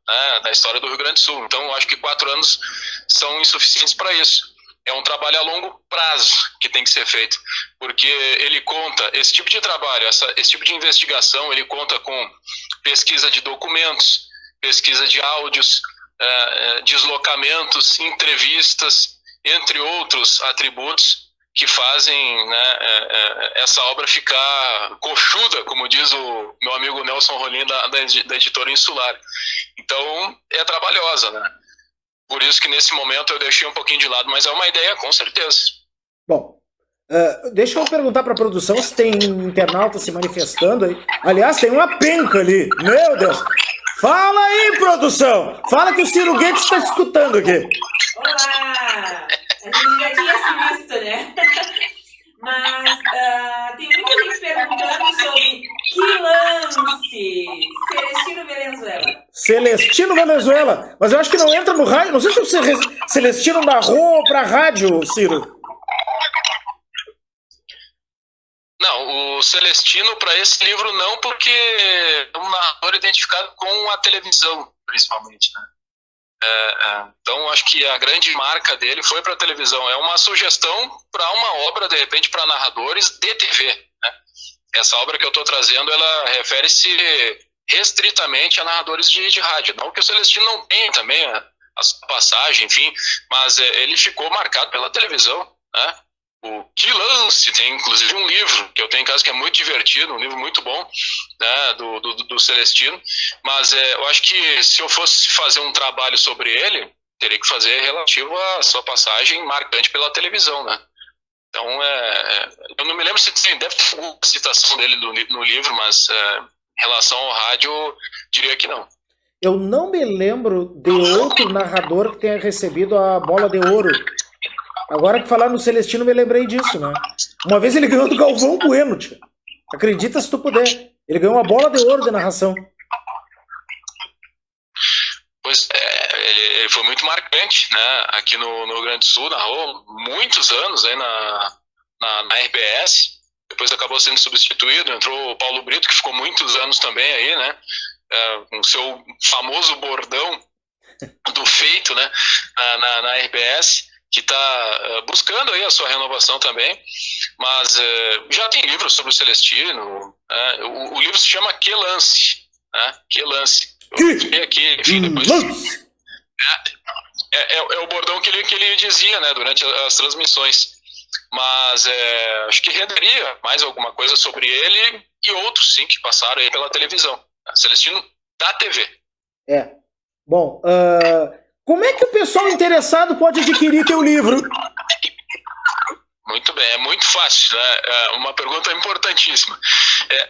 né, da história do Rio Grande do Sul. Então, eu acho que 4 anos são insuficientes para isso. É um trabalho a longo prazo que tem que ser feito, porque ele conta, esse tipo de trabalho, esse tipo de investigação, ele conta com pesquisa de documentos, pesquisa de áudios, deslocamentos, entrevistas, entre outros atributos que fazem, né, essa obra ficar coxuda, como diz o meu amigo Nelson Rolim da editora Insular. Então, é trabalhosa, né? Por isso que nesse momento eu deixei um pouquinho de lado, mas é uma ideia, com certeza. Bom, deixa eu perguntar para a produção se tem internauta se manifestando aí. Aliás, tem uma penca ali. Meu Deus! Fala aí, produção! Fala que o Ciro Guedes está escutando aqui. Olá! A gente já tinha se visto, né? Mas tem muita gente perguntando sobre que lance! Celestino Venezuela. Celestino Venezuela. Mas eu acho que não entra no rádio. Não sei se o Celestino narrou para rádio, Ciro. Não, o Celestino para esse livro não, porque é um narrador identificado com a televisão, principalmente, né? Então, acho que a grande marca dele foi para a televisão. É uma sugestão para uma obra, de repente, para narradores de TV, né? Essa obra que eu estou trazendo, ela refere-se restritamente a narradores de rádio. Não que o Celestino não tenha também a sua passagem, enfim, mas ele ficou marcado pela televisão, né? O Que Lance tem inclusive um livro que eu tenho em casa que é muito divertido, um livro muito bom, né, do Celestino, mas eu acho que se eu fosse fazer um trabalho sobre ele, teria que fazer relativo à sua passagem marcante pela televisão, né? Então, eu não me lembro se deve ter alguma citação dele no livro, mas em relação ao rádio, eu diria que não. Eu não me lembro de outro narrador que tenha recebido a bola de ouro. Agora que falar no Celestino, me lembrei disso, né? Uma vez ele ganhou do Galvão Bueno, tia. Acredita se tu puder. Ele ganhou uma bola de ouro de narração. Pois ele foi muito marcante, né? Aqui no Rio Grande do Sul, narrou muitos anos aí na RBS. Depois acabou sendo substituído, entrou o Paulo Brito, que ficou muitos anos também aí, né? Com o seu famoso bordão do feito, né? Na RBS, que está buscando aí a sua renovação também, mas já tem livro sobre o Celestino, o livro se chama Que Lance, né? Que Lance. Eu vi aqui, enfim, depois... É o bordão que ele dizia, né, durante as transmissões, mas acho que renderia mais alguma coisa sobre ele e outros, sim, que passaram aí pela televisão. Celestino da TV. Bom, como é que o pessoal interessado pode adquirir teu livro? Muito bem, é muito fácil, né? Uma pergunta importantíssima.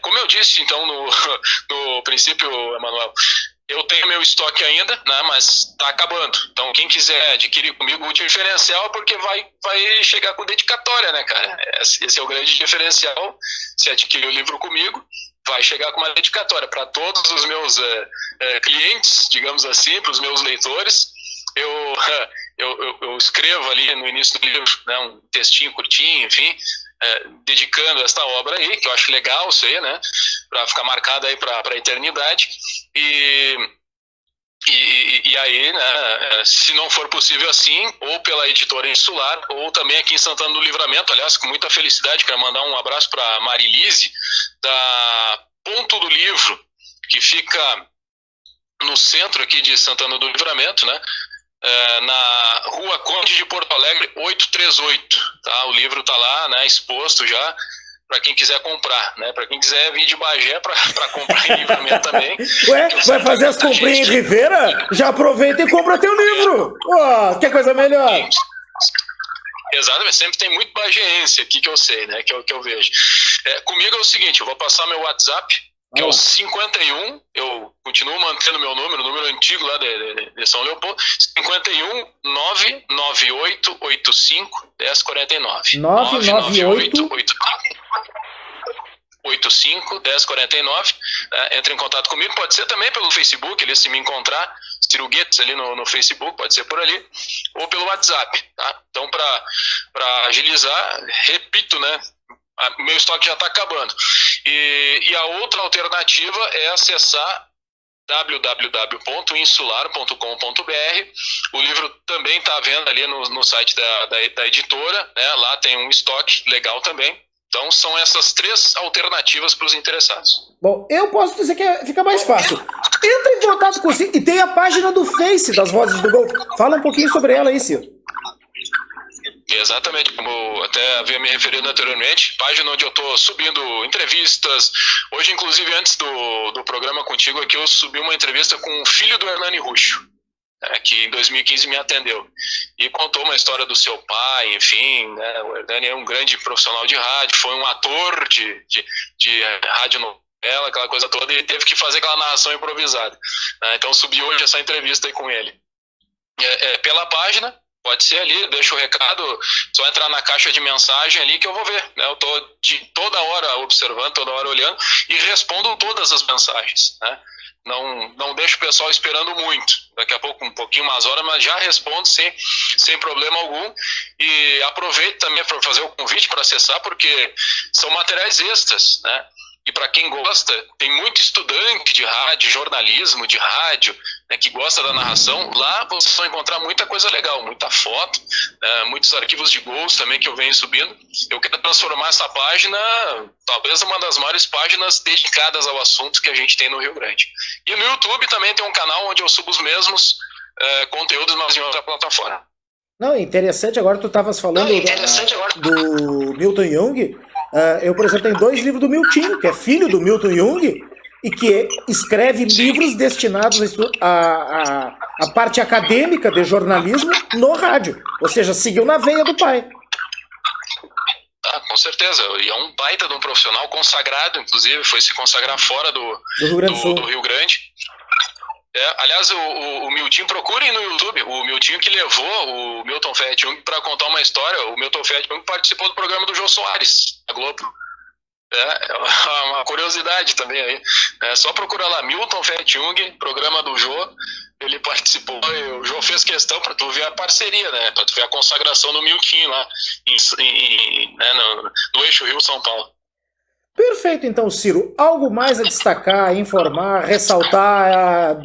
Como eu disse, então, no princípio, Emanuel, eu tenho meu estoque ainda, né? Mas está acabando. Então, quem quiser adquirir comigo o diferencial é porque vai chegar com dedicatória, né, cara? Esse é o grande diferencial. Se adquirir o livro comigo, vai chegar com uma dedicatória para todos os meus clientes, digamos assim, para os meus leitores. Eu escrevo ali no início do livro, né, um textinho curtinho, enfim, dedicando esta obra aí, que eu acho legal isso aí, né, para ficar marcada aí para a eternidade. E aí, né, se não for possível assim, ou pela editora Insular, ou também aqui em Santana do Livramento, aliás, com muita felicidade, quero mandar um abraço para a Marilise, da Ponto do Livro, que fica no centro aqui de Santana do Livramento, né, na Rua Conde de Porto Alegre 838, tá? O livro tá lá, né, exposto já para quem quiser comprar, né? Para quem quiser vir de Bagé para comprar em Livramento também. Ué, vai fazer as comprinhas em Rivera? Já aproveita e compra teu livro. Que coisa melhor. Exatamente, sempre tem muito bagiense aqui que eu sei, né? Que eu vejo. Comigo é o seguinte, eu vou passar meu WhatsApp, que é o 51, eu continuo mantendo meu número antigo lá de São Leopoldo, 51 998 85 1049. 998 85 1049. Entre em contato comigo, pode ser também pelo Facebook, ali, se me encontrar, Ciro Guedes ali no Facebook, pode ser por ali, ou pelo WhatsApp, tá? Então, para agilizar, repito, né? Meu estoque já está acabando. E a outra alternativa é acessar www.insular.com.br. O livro também está à venda ali no site da editora, né? Lá tem um estoque legal também. Então são essas três alternativas para os interessados. Bom, eu posso dizer que fica mais fácil. Entra em contato com você. E tem a página do Face das Vozes do Golfe. Fala um pouquinho sobre ela aí, Ciro. Exatamente, como até havia me referido anteriormente, página onde eu estou subindo entrevistas. Hoje, inclusive, antes do programa contigo aqui, eu subi uma entrevista com o filho do Hernani Rucho, que em 2015 me atendeu. E contou uma história do seu pai, enfim, né? O Hernani é um grande profissional de rádio, foi um ator de rádio novela, aquela coisa toda, e teve que fazer aquela narração improvisada. Então, subi hoje essa entrevista aí com ele. Pela página, pode ser ali, deixa o recado, só entrar na caixa de mensagem ali que eu vou ver, né? Eu tô de toda hora observando, toda hora olhando e respondo todas as mensagens, né? Não deixo o pessoal esperando muito, daqui a pouco, um pouquinho, umas horas, mas já respondo sem problema algum. E aproveito também para fazer o convite para acessar, porque são materiais extras, né? E para quem gosta, tem muito estudante de rádio, jornalismo, de rádio, né, que gosta da narração. Lá vocês vão encontrar muita coisa legal, muita foto, muitos arquivos de gols também que eu venho subindo. Eu quero transformar essa página, talvez uma das maiores páginas dedicadas ao assunto que a gente tem no Rio Grande. E no YouTube também tem um canal onde eu subo os mesmos conteúdos, mas em outra plataforma. Não, interessante, agora tu estavas falando do Milton Jung. Eu, por exemplo, tenho 2 livros do Miltinho, que é filho do Milton Jung, e que escreve livros destinados à parte acadêmica de jornalismo no rádio. Ou seja, seguiu na veia do pai. com certeza. E é um baita de um profissional consagrado, inclusive, foi se consagrar fora do Rio Grande. Aliás, o Miltinho, procurem no YouTube, o Miltinho que levou o Milton Ferretti-Jung para contar uma história. O Milton Ferretti-Jung participou do programa do Jô Soares, na Globo. É uma curiosidade também aí. Só procura lá, Milton Ferretti-Jung, programa do Jô. Ele participou, e o Jô fez questão para tu ver a parceria, né? Para tu ver a consagração do Miltinho lá no eixo Rio-São Paulo. Perfeito, então, Ciro. Algo mais a destacar, informar, ressaltar?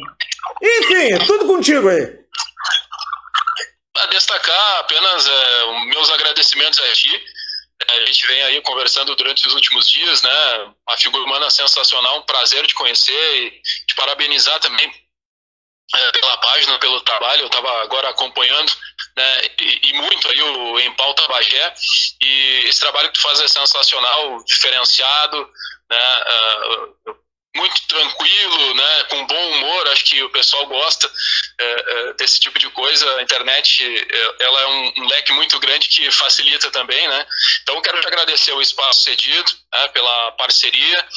Enfim, tudo contigo aí. A destacar apenas meus agradecimentos a ti. A gente vem aí conversando durante os últimos dias, né? Uma figura humana sensacional, um prazer te conhecer e te parabenizar também pela página, pelo trabalho. Eu estava agora acompanhando, né, e muito aí o Em Pauta Bagé, e esse trabalho que tu faz é sensacional, diferenciado, né, muito tranquilo, né, com bom humor. Acho que o pessoal gosta desse tipo de coisa. A internet, ela é um leque muito grande que facilita também, né? Então quero te agradecer o espaço cedido, né, pela parceria,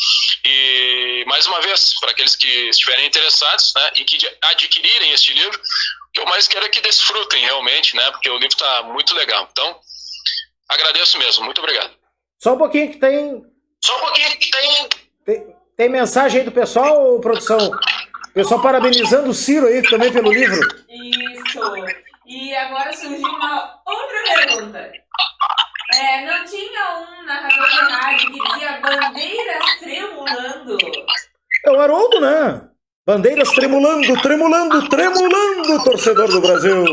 e mais uma vez, para aqueles que estiverem interessados, né, e que adquirirem este livro, o que eu mais quero é que desfrutem realmente, né, porque o livro está muito legal. Então, agradeço mesmo, muito obrigado. Só um pouquinho que tem... Tem mensagem aí do pessoal, produção? Pessoal parabenizando o Ciro aí também pelo livro. Isso. E agora surgiu uma outra pergunta. Não tinha um narrador de rádio que dizia bandeiras tremulando? É o Haroldo, né? Bandeiras tremulando, tremulando, tremulando, torcedor do Brasil.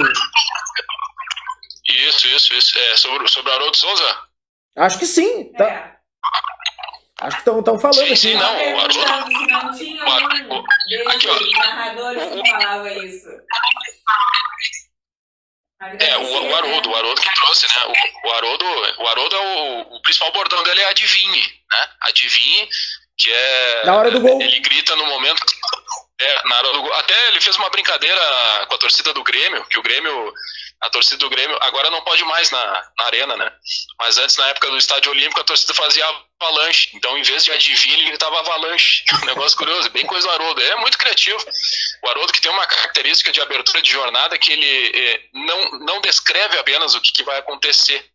Isso. Sobre o Haroldo Souza? Acho que sim. Tá. Acho que estão falando aqui. Sim, não. O Haroldo. Se não tinha um desses narradores que falava isso. O Haroldo que trouxe, né? O Haroldo o principal bordão dele é adivinhe, né? Adivinhe, que é... Na hora do gol. Ele grita no momento... na hora do gol. Até ele fez uma brincadeira com a torcida do Grêmio, que a torcida do Grêmio agora não pode mais na arena, né? Mas antes, na época do Estádio Olímpico, a torcida fazia avalanche. Então, em vez de adivinha, ele gritava avalanche. Um negócio curioso, bem coisa do Haroldo. É muito criativo. O Haroldo, que tem uma característica de abertura de jornada, que ele não descreve apenas o que vai acontecer,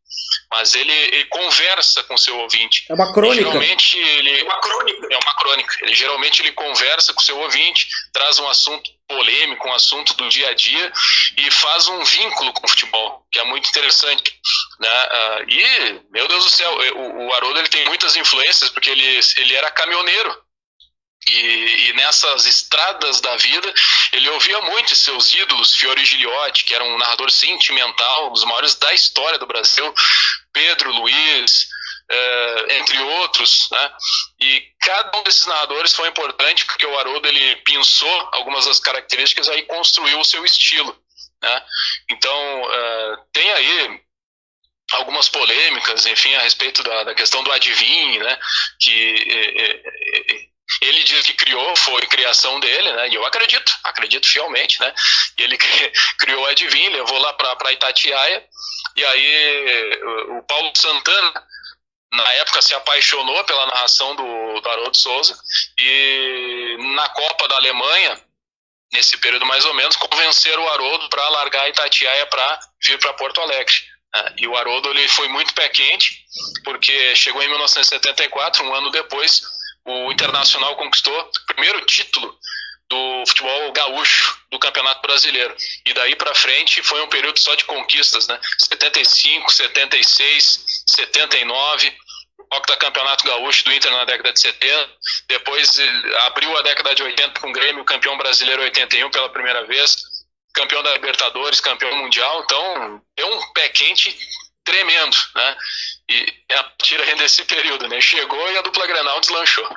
mas ele conversa com o seu ouvinte. É uma crônica. Geralmente é uma crônica. Geralmente ele conversa com o seu ouvinte, traz um assunto polêmico, um assunto do dia a dia, e faz um vínculo com o futebol, que é muito interessante, né? E, meu Deus do céu, o Haroldo, ele tem muitas influências, porque ele era caminhoneiro. E nessas estradas da vida, ele ouvia muito seus ídolos, Fiore Giliotti, que era um narrador sentimental, um dos maiores da história do Brasil, Pedro Luiz, entre outros, né? E cada um desses narradores foi importante, porque o Haroldo, ele pensou algumas das características e construiu o seu estilo, né? Então, tem aí algumas polêmicas, enfim, a respeito da questão do adivinhe, né? Que... ele diz que foi criação dele, né? E eu acredito fielmente, né? E ele criou o adivinho, levou lá para Itatiaia, e aí o Paulo Santana, na época, se apaixonou pela narração do Haroldo Souza, e na Copa da Alemanha, nesse período mais ou menos, convenceram o Haroldo para largar Itatiaia para vir para Porto Alegre. E o Haroldo, ele foi muito pé quente, porque chegou em 1974, um ano depois, o Internacional conquistou o primeiro título do futebol gaúcho do Campeonato Brasileiro. E daí para frente foi um período só de conquistas, né? 75, 76, 79, octacampeonato gaúcho do Inter na década de 70. Depois abriu a década de 80 com o Grêmio, campeão brasileiro 81 pela primeira vez, campeão da Libertadores, campeão mundial. Então, deu um pé quente tremendo, né? E a partir ainda desse período, né? Chegou e a dupla Grenal deslanchou.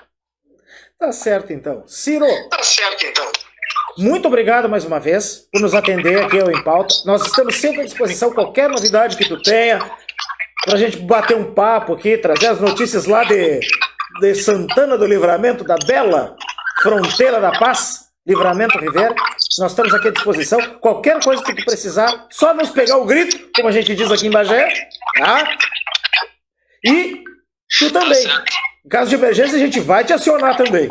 Tá certo, então. Ciro, muito obrigado mais uma vez por nos atender aqui ao Em Pauta. Nós estamos sempre à disposição, qualquer novidade que tu tenha, pra gente bater um papo aqui, trazer as notícias lá de Santana do Livramento, da bela fronteira da paz, Livramento Rivera. Nós estamos aqui à disposição. Qualquer coisa que tu precisar, só nos pegar o grito, como a gente diz aqui em Bagé, tá? E tu também. Em caso de emergência, a gente vai te acionar também.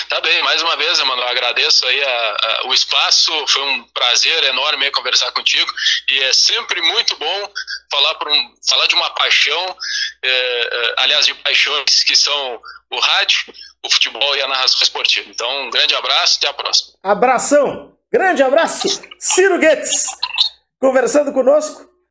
Tá bem, mais uma vez, Emanuel, agradeço aí o espaço, foi um prazer enorme aí conversar contigo, e é sempre muito bom falar de uma paixão, aliás, de paixões que são o rádio, o futebol e a narração esportiva. Então, um grande abraço, até a próxima. Abração, grande abraço, Ciro Goetz, conversando conosco.